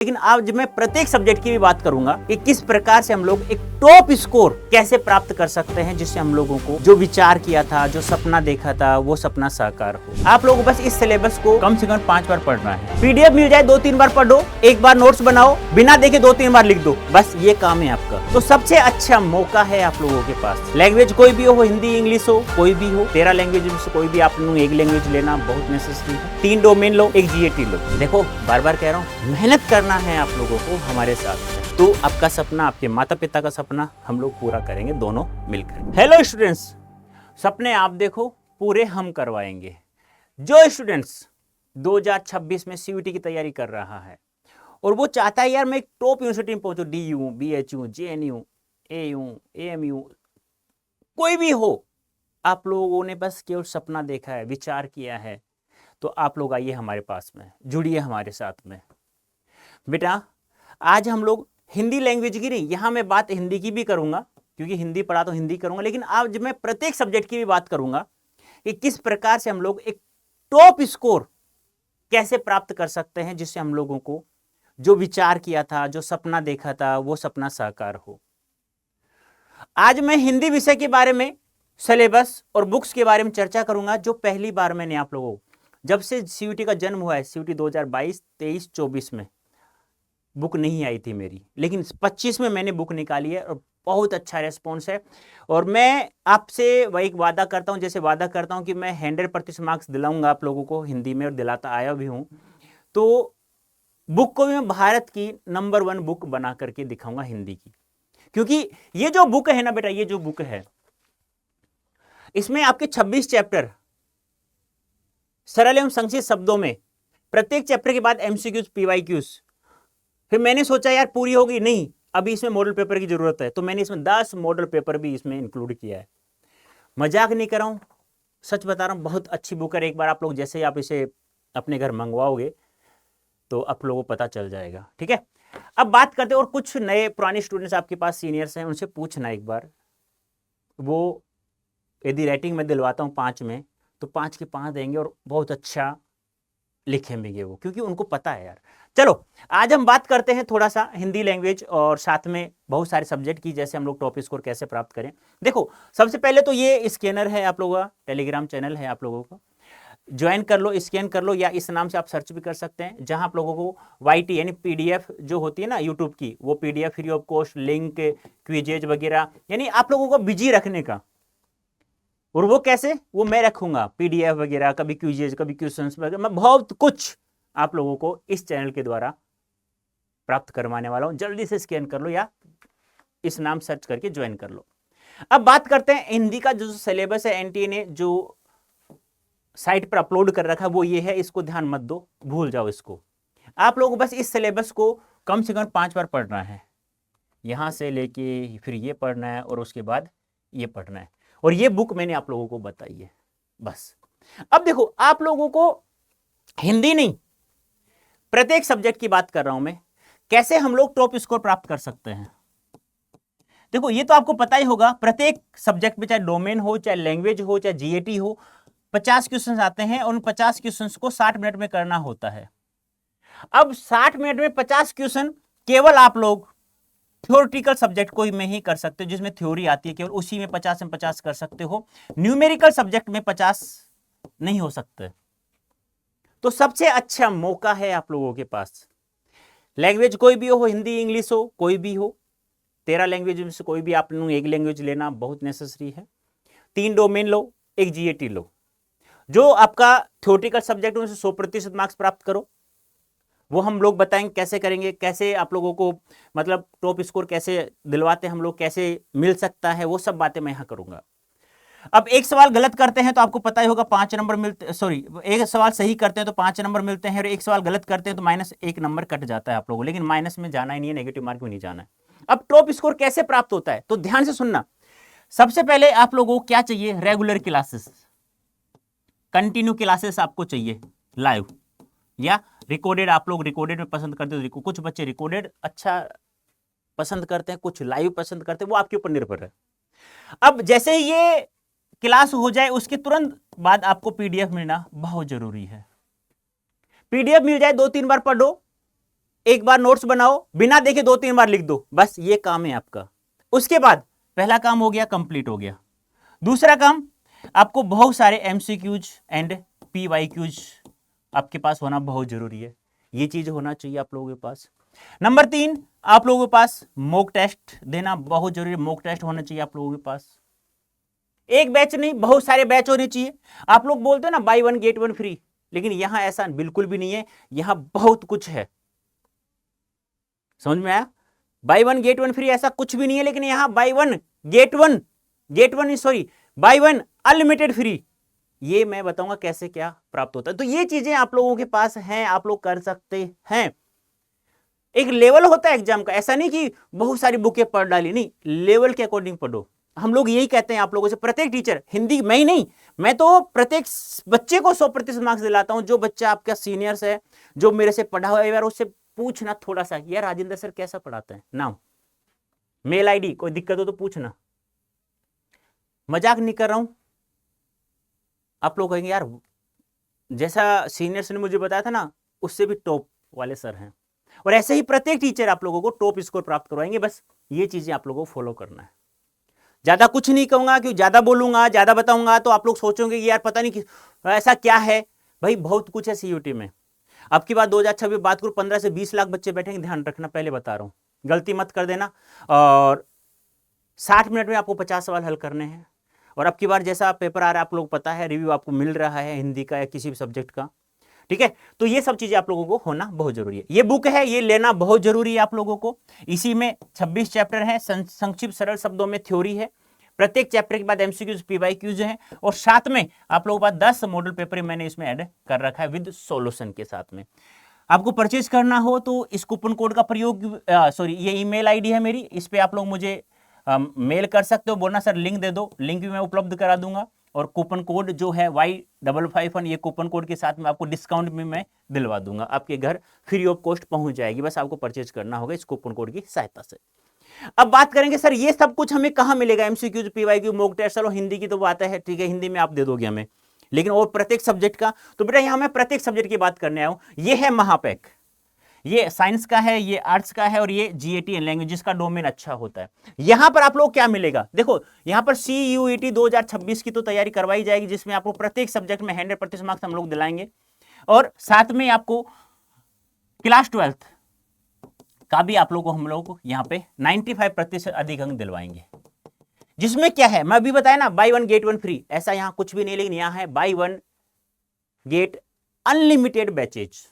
लेकिन आज मैं प्रत्येक सब्जेक्ट की भी बात करूंगा कि किस प्रकार से हम लोग एक टॉप स्कोर कैसे प्राप्त कर सकते हैं, जिससे हम लोगों को जो विचार किया था, जो सपना देखा था, वो सपना साकार हो। आप लोगों को बस इस सिलेबस को कम से कम 5 बार पढ़ना है। पीडीएफ मिल जाए 2-3 बार पढ़ो, एक बार नोट्स बनाओ, बिना देखे 2-3 बार लिख दो, बस ये काम है आपका। तो सबसे अच्छा मौका है आप लोगों के पास। लैंग्वेज कोई भी हो, हिंदी इंग्लिश हो, कोई भी हो, 13 लैंग्वेज में से कोई भी आप लोग एक लैंग्वेज लेना बहुत नेसेसरी है। 3 डोमेन लो, एक जीएटी लो। देखो बार बार कह रहा हूँ, मेहनत करना है आप लोगों को हमारे साथ। तो आपका सपना, आपके माता पिता का सपना हम लोग पूरा करेंगे दोनों मिलकर। हेलो स्टूडेंट्स, सपने आप देखो, पूरे हम करवाएंगे। जो स्टूडेंट्स 2026 में सीयूटी की तैयारी कर रहा है और वो चाहता है यार मैं एक टॉप यूनिवर्सिटी में पहुंचूं, DU, BHU, JNU, AU, AMU, कोई भी हो, आप लोगों ने बस केवल सपना देखा है, विचार किया है, तो आप लोग आइए हमारे पास में, जुड़िए हमारे साथ में। बेटा आज हम लोग हिंदी लैंग्वेज की नहीं, यहां मैं बात हिंदी की भी करूंगा क्योंकि हिंदी पढ़ा तो हिंदी करूंगा, लेकिन आज मैं प्रत्येक सब्जेक्ट की भी बात करूंगा कि किस प्रकार से हम लोग एक टॉप स्कोर कैसे प्राप्त कर सकते हैं, जिससे हम लोगों को जो विचार किया था, जो सपना देखा था, वो सपना साकार हो। आज मैं हिंदी विषय के बारे में, सिलेबस और बुक्स के बारे में चर्चा करूंगा, जो पहली बार मैंने आप लोगों को, जब से सीयूटी का जन्म हुआ है, सीयूटी 2022, 23, 24 में बुक नहीं आई थी मेरी, लेकिन 25 में मैंने बुक निकाली है और बहुत अच्छा रेस्पॉन्स है। और मैं आपसे वही एक वादा करता हूं, जैसे वादा करता हूं कि मैं 100% मार्क्स दिलाऊंगा आप लोगों को हिंदी में, और दिलाता आया भी हूं। तो बुक को भी मैं भारत की नंबर 1 बुक बना करके दिखाऊंगा हिंदी की, क्योंकि ये जो बुक है ना बेटा, ये जो बुक है इसमें आपके 26 चैप्टर सरल एवं संक्षिप्त शब्दों में, प्रत्येक चैप्टर के बाद एमसीक्यूज, पीवाईक्यूज। फिर मैंने सोचा यार पूरी होगी नहीं, अभी इसमें मॉडल पेपर की जरूरत है, तो मैंने इसमें 10 मॉडल पेपर भी इसमें इंक्लूड किया है। मजाक नहीं कर रहा हूं, सच बता रहा हूं, बहुत अच्छी बुक है। एक बार आप लोग जैसे ही आप इसे अपने घर मंगवाओगे तो आप लोगों को पता चल जाएगा, ठीक है। अब बात करते हैं, और कुछ नए पुराने स्टूडेंट्स आपके पास सीनियर्स हैं, उनसे पूछना एक बार, वो यदि राइटिंग में दिलवाता हूं 5 में, तो 5 के 5 देंगे और बहुत अच्छा लिखेंगे वो, क्योंकि उनको पता है यार। चलो आज हम बात करते हैं थोड़ा सा हिंदी लैंग्वेज और साथ में बहुत सारे सब्जेक्ट की, जैसे हम लोग टॉप स्कोर कैसे प्राप्त करें। देखो सबसे पहले तो ये स्कैनर है आप लोगों का, टेलीग्राम चैनल है आप लोगों का, ज्वाइन कर लो, स्कैन कर लो, या इस नाम से आप सर्च भी कर सकते हैं, जहां आप लोगों को वाईटी यानी पीडीएफ जो होती है ना यूट्यूब की, वो PDF free of cost, link, quizzes वगैरह, यानी आप लोगों को बिजी रखने का। और वो कैसे, वो मैं रखूंगा, पीडीएफ वगैरह, कभी क्विजेज, कभी क्वेश्चंस वगैरह, मैं बहुत कुछ आप लोगों को इस चैनल के द्वारा प्राप्त करवाने वाला हूं। जल्दी से स्कैन कर लो या इस नाम सर्च करके ज्वाइन कर लो। अब बात करते हैं हिंदी का जो सिलेबस है, एनटीए ने जो साइट पर अपलोड कर रखा है वो ये है, इसको ध्यान मत दो, भूल जाओ इसको। आप लोगों को बस इस सिलेबस को कम से कम 5 बार पढ़ना है, यहां से लेके फिर ये पढ़ना है और उसके बाद ये पढ़ना है, और ये बुक मैंने आप लोगों को बताई है बस। अब देखो आप लोगों को हिंदी नहीं, प्रत्येक सब्जेक्ट की बात कर रहा हूं मैं, कैसे हम लोग टॉप स्कोर प्राप्त कर सकते हैं। देखो ये तो आपको पता ही होगा, प्रत्येक सब्जेक्ट में, चाहे डोमेन हो, चाहे लैंग्वेज हो, चाहे जीएटी हो, 50 क्वेश्चंस आते हैं, और उन 50 क्वेश्चंस को 60 मिनट में करना होता है। अब 60 मिनट में 50 क्वेश्चन केवल आप लोग थ्योरेटिकल सब्जेक्ट को में ही कर सकते हो, जिसमें थ्योरी आती है, केवल उसी में 50 में 50 कर सकते हो। न्यूमेरिकल सब्जेक्ट में 50 नहीं हो सकते। तो सबसे अच्छा मौका है आप लोगों के पास। लैंग्वेज कोई भी हो, हिंदी इंग्लिश हो, कोई भी हो, 13 लैंग्वेज में से कोई भी आप लोग एक लैंग्वेज लेना बहुत नेसेसरी है। 3 डोमेन लो, एक जीएटी लो। जो आपका थ्योरेटिकल सब्जेक्ट उनसे 100% मार्क्स प्राप्त करो, वो हम लोग बताएंगे कैसे करेंगे, कैसे आप लोगों को मतलब टॉप स्कोर कैसे दिलवाते हम लोग, कैसे मिल सकता है, वो सब बातें मैं यहां करूंगा। अब एक सवाल गलत करते हैं तो आपको पता ही होगा 5 नंबर मिलते, सॉरी, एक सवाल सही करते हैं तो 5 नंबर मिलते हैं, और एक सवाल गलत करते हैं तो -1 नंबर कट जाता है आप लोगों, लेकिन माइनस में जाना ही नहीं है, नेगेटिव मार्क में नहीं जाना है। अब टॉप स्कोर कैसे प्राप्त होता है, तो ध्यान से सुनना। सबसे पहले आप लोगों को क्या चाहिए, रेगुलर क्लासेस, कंटिन्यू क्लासेस आपको चाहिए, लाइव या रिकॉर्डेड। आप लोग रिकॉर्डेड में पसंद करते हो, कुछ बच्चे रिकॉर्डेड अच्छा पसंद करते हैं, कुछ लाइव पसंद करते हैं, वो आपके ऊपर निर्भर है। अब जैसे ही ये क्लास हो जाए उसके तुरंत बाद आपको पीडीएफ मिलना बहुत जरूरी है। पीडीएफ मिल जाए 2-3 बार पढ़ो, एक बार नोट्स बनाओ, बिना देखे 2-3 बार लिख दो, बस ये काम है आपका। उसके बाद पहला काम हो गया, कंप्लीट हो गया। दूसरा काम, आपको बहुत सारे एमसीक्यूज एंड पीवाईक्यूज आपके पास होना बहुत जरूरी है। ये चीज होना चाहिए आप लोगों के पास। नंबर 3, आप लोगों के पास मॉक टेस्ट देना बहुत जरूरी है। मॉक टेस्ट होना चाहिए आप लोगों के पास। एक बैच नहीं, बहुत सारे बैच होने चाहिए। आप लोग बोलते हैं ना बाय 1 गेट 1 फ्री, लेकिन यहां ऐसा बिल्कुल भी नहीं है। यहां बहुत कुछ है, समझ में आया? बाय 1 गेट 1 फ्री ऐसा कुछ भी नहीं है, लेकिन यहां buy 1 get 1 sorry buy 1 unlimited free. ये मैं बताऊंगा कैसे क्या प्राप्त होता है। तो ये चीजें आप लोगों के पास हैं, आप लोग कर सकते हैं। एक लेवल होता है एग्जाम का, ऐसा नहीं कि बहुत सारी बुकें पढ़ डाली, नहीं, लेवल के अकॉर्डिंग पढ़ो। हम लोग यही कहते हैं आप लोगों से, प्रत्येक टीचर, हिंदी मैं ही नहीं, मैं तो प्रत्येक बच्चे को 100% मार्क्स दिलाता हूं। जो बच्चा आपका सीनियर्स है, जो मेरे से पढ़ा हुआ है, यार उससे पूछना थोड़ा सा, यार राजेंद्र सर कैसा पढ़ाते हैं, नाम, मेल आईडी, कोई दिक्कत हो तो पूछना। मजाक नहीं कर रहा हूं। आप लोग कहेंगे यार जैसा सीनियर्स ने मुझे बताया था ना, उससे भी टॉप वाले सर हैं। और ऐसे ही प्रत्येक टीचर आप लोगों को टॉप स्कोर प्राप्त करवाएंगे। बस ये चीजें आप लोगों को फॉलो करना है। ज्यादा कुछ नहीं कहूंगा, क्योंकि ज्यादा बोलूंगा, ज्यादा बताऊंगा तो आप लोग सोचोगे कि यार पता नहीं ऐसा क्या है। भाई बहुत कुछ है सीयूटी में। अब की बात 2026 बात करूं, 15 से 20 लाख बच्चे बैठेंगे, ध्यान रखना, पहले बता रहा हूं, गलती मत कर देना। और 60 मिनट में आपको 50 सवाल हल करने हैं। और अब की बार जैसा पेपर आ रहा है, आप लोग पता है, रिव्यू आपको मिल रहा है हिंदी का या किसी भी सब्जेक्ट का, ठीक है? तो ये सब चीजें आप लोगों को होना बहुत जरूरी है। ये बुक है, ये लेना बहुत जरूरी है आप लोगों को। इसी में 26 चैप्टर है, संक्षिप्त सरल शब्दों में थ्योरी है। प्रत्येक चैप्टर के बाद एमसीक्यूज पीवाईक्यूज हैं, और साथ में आप लोगों के पास 10 मॉडल पेपर मैंने इसमें ऐड कर रखा है विद सॉल्यूशन के साथ में। आपको परचेज करना हो तो इस कूपन कोड का प्रयोग, सॉरी ये ईमेल आईडी है मेरी, इस पे आप लोग मुझे मेल कर सकते हो, बोलना सर लिंक दे दो, लिंक भी मैं उपलब्ध करा दूंगा। और कूपन कोड जो है Y551, ये कूपन कोड के साथ में आपको डिस्काउंट भी मैं दिलवा दूंगा, आपके घर फ्री ऑफ कॉस्ट पहुंच जाएगी। बस आपको परचेज करना होगा इस कूपन कोड की सहायता से। अब बात करेंगे सर ये सब कुछ हमें कहां मिलेगा, एमसीक्यू, पीवाईक्यू, मॉक टेस्ट, चलो हिंदी की तो बात है, ठीक है, हिंदी में आप दे दोगे हमें, लेकिन और प्रत्येक सब्जेक्ट का, तो बेटा यहां मैं प्रत्येक सब्जेक्ट की बात करने आया हूं। ये है महापैक, ये साइंस का है, ये आर्ट्स का है, और ये जीएटी एंड लैंग्वेज जिसका डोमेन अच्छा होता है। यहां पर आप लोग क्या मिलेगा, देखो यहां पर CUET 2026 की तो तैयारी करवाई जाएगी, जिसमें आपको प्रत्येक सब्जेक्ट में 100% मार्क्स हम लोग दिलाएंगे। और साथ में आपको क्लास 12th का भी आप लोग को हम लोग को यहां पे 95% अधिक अंक दिलवाएंगे। जिसमें क्या है, मैं अभी बताया ना, बाय 1 गेट 1 फ्री, ऐसा यहां कुछ भी नहीं, लेकिन यहां है buy 1 get unlimited batches,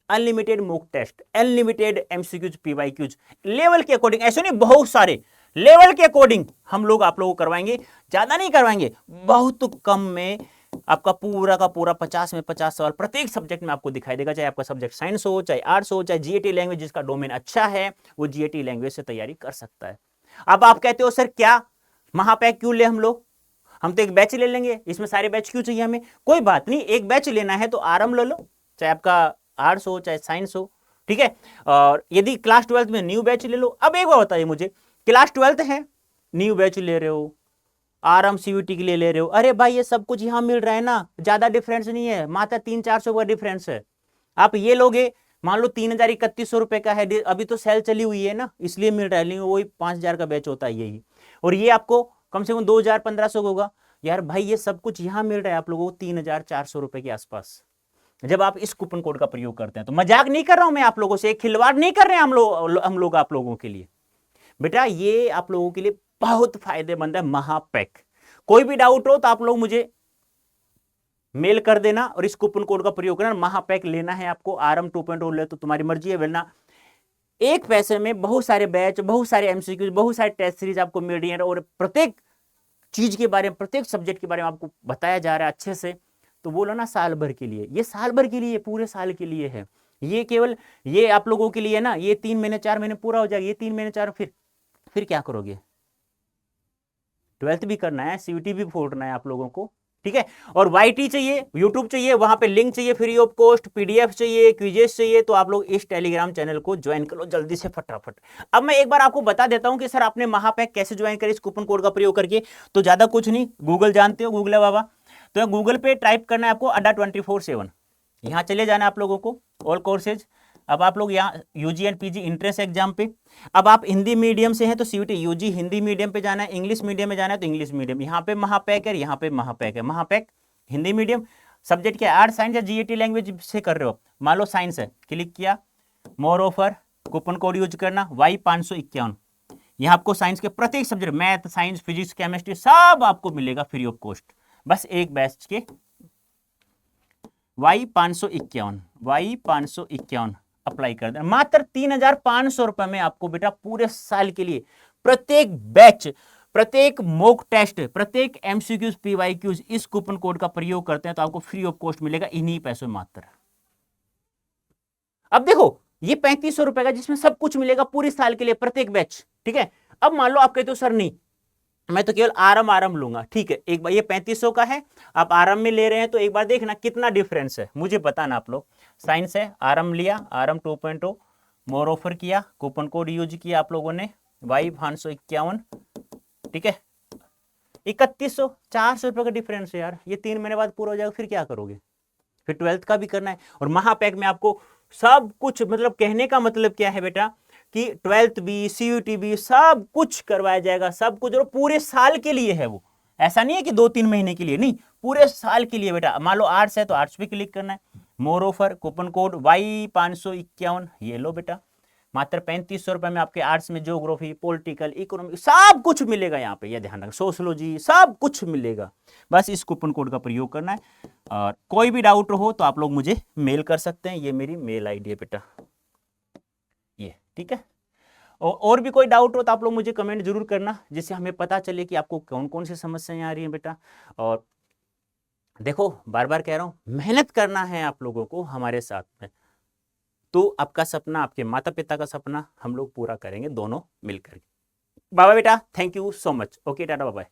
unlimited mock test, unlimited MCQs PYQs, level के अकॉर्डिंग, ऐसे नहीं, बहुत सारे लेवल के अकॉर्डिंग हम लोग आप लोगों को करवाएंगे। ज्यादा नहीं करवाएंगे, बहुत कम में आपका पूरा का पूरा 50 में 50 सवाल प्रत्येक सब्जेक्ट में आपको दिखाई देगा। चाहे आपका सब्जेक्ट साइंस हो, चाहे आर्ट्स हो, चाहे जीएटी लैंग्वेज, जिसका डोमेन अच्छा है वो जीएटी लैंग्वेज से तैयारी कर सकता है। अब आप कहते हो सर क्या महापैक क्यों ले हम लोग, हम तो एक बैच ले लेंगे, इसमें सारे बैच क्यों चाहिए हमें? कोई बात नहीं, एक बैच लेना है तो आराम ले लो, चाहे आपका आर्ट्स हो चाहे साइंस हो, ठीक है। और यदि क्लास 12th में न्यू बैच ले लो। अब एक बार बताइए मुझे, क्लास 12th है, न्यू बैच ले रहे हो, आराम सीयूटी के लिए ले रहे हो, अरे भाई ये सब कुछ यहां मिल रहा है ना, ज्यादा डिफरेंस नहीं है, मात्र 300-400 का डिफरेंस है। आप ये लोगे, मान लो 3031 रुपए का है, अभी तो सेल चली हुई है ना, इसलिए मिल रहा है, लेकिन वही 5000 का बैच होता है यही, और ये आपको कम से कम 2000-1500 होगा। यार भाई ये सब कुछ यहां मिल रहा है आप लोगों को 3400 रुपए के आसपास, जब आप इस कूपन कोड का प्रयोग करते हैं। तो मजाक नहीं कर रहा हूं मैं आप लोगों से, खिलवाड़ नहीं कर रहे हैं हम लोग आप लोगों के लिए। बेटा ये आप लोगों के लिए बहुत फायदेमंद है महापैक। कोई भी डाउट हो तो आप लोग मुझे मेल कर देना और इस कूपन कोड का प्रयोग करना। महापैक लेना है आपको, आरएम 2.0 ले तो तुम्हारी मर्जी है, वरना एक पैसे में बहुत सारे बैच, बहुत सारे एमसीक्यूज, बहुत सारे टेस्ट सीरीज आपको मिल रही है, और प्रत्येक चीज के बारे में, प्रत्येक सब्जेक्ट के बारे में आपको बताया जा रहा है अच्छे से। तो बोलो ना साल भर के लिए, ये साल भर के लिए, पूरे साल के लिए है, ये केवल ये आप लोगों के लिए ना, ये 3 महीने 4 महीने पूरा हो जाएगा, ये 3 महीने 4, फिर क्या करोगे? 12th भी करना है, सीयूटी भी फोड़ना है आप लोगों को, ठीक है। और वाईटी चाहिए, यूट्यूब चाहिए, वहां पे लिंक चाहिए फ्री ऑफ कॉस्ट, पीडीएफ चाहिए, क्विजेस चाहिए, तो आप लोग इस टेलीग्राम चैनल को ज्वाइन कर लो जल्दी से फटाफट। अब मैं एक बार आपको बता देता हूं कि सर आपने महापैक कैसे ज्वाइन करें इस कूपन कोड का प्रयोग करके। तो ज्यादा कुछ नहीं, गूगल जानते हो, गूगल है बाबा, तो गूगल पे टाइप करना है आपको अड्डा 24/7, यहां चले जाना आप लोगों को, ऑल कोर्सेज, अब आप लोग यहाँ UG and PG entrance exam पे, अब आप हिंदी मीडियम से हैं तो सीयूटी यूजी हिंदी मीडियम पे जाना है, इंग्लिश मीडियम में जाना है तो इंग्लिश मीडियम, यहाँ पे महापैक है, यहाँ पे महापैक है। महापैक हिंदी मीडियम, सब्जेक्ट क्या है, आर्ट साइंस या जीएटी लैंग्वेज से कर रहे हो, मान लो साइंस है, क्लिक किया, more offer, coupon code use करना Y551। यहाँ आपको साइंस के प्रत्येक subject, math, science, physics, chemistry सब आपको मिलेगा फ्री ऑफ कॉस्ट, बस एक बैच के Y551 अप्लाई कर देना, मात्र 3,500 रुपए में आपको बेटा पूरे साल के लिए प्रत्येक बैच, प्रत्येक मॉक टेस्ट, प्रत्येक एमसीक्यूज, पीवाईक्यूज इस कूपन कोड का प्रयोग करते हैं तो आपको फ्री ऑफ कॉस्ट मिलेगा इन्हीं पैसों में मात्र। अब देखो ये 3,500 रुपए का जिसमें सब कुछ मिलेगा पूरे साल के लिए प्रत्येक बैच, ठीक है। अब मान लो आप कहते हो सर नहीं मैं तो केवल आरम लूंगा, ठीक है, एक बार ये 3,500 का है, आप आरम में ले रहे हैं तो एक बार देखना कितना डिफरेंस है, मुझे बताना आप लोग। साइंस है, आरम लिया, आरम 2.0, मोर ऑफर किया, कूपन कोड यूज किया आप लोगों ने Y551, ठीक है, 3,100, 400 रुपए का डिफरेंस है यार, ये 3 महीने बाद पूरा हो जाएगा, फिर क्या करोगे, फिर 12th का भी करना है। और महापैक में आपको सब कुछ, मतलब कहने का मतलब क्या है बेटा कि 12th भी, सीयूटी भी सब कुछ करवाया जाएगा, सब कुछ, और पूरे साल के लिए है वो, ऐसा नहीं है कि 2-3 महीने के लिए, नहीं, पूरे साल के लिए बेटा। मान लो आर्ट्स है तो आर्ट्स पे क्लिक करना है, more offer, coupon code Y551, ये लो बेटा, मात्र 3,500 रुपए में आपके आर्ट्स में ज्योग्राफी, पॉलिटिकल, इकोनॉमिक सब कुछ मिलेगा यहाँ पे, ये ध्यान रखना, सोशियोलॉजी सब कुछ मिलेगा, बस इस कूपन कोड का प्रयोग करना है। और कोई भी डाउट हो तो आप लोग मुझे मेल कर सकते हैं, ये मेरी मेल आईडी है बेटा, ये ठीक है। और भी कोई डाउट हो तो आप लोग मुझे कमेंट जरूर करना, जिससे हमें पता चले कि आपको कौन कौन सी समस्याएं आ रही हैं बेटा। और देखो बार बार कह रहा हूं, मेहनत करना है आप लोगों को हमारे साथ में, तो आपका सपना, आपके माता पिता का सपना हम लोग पूरा करेंगे दोनों मिलकर। बाबा बेटा, thank you so much, okay ta ta, bye.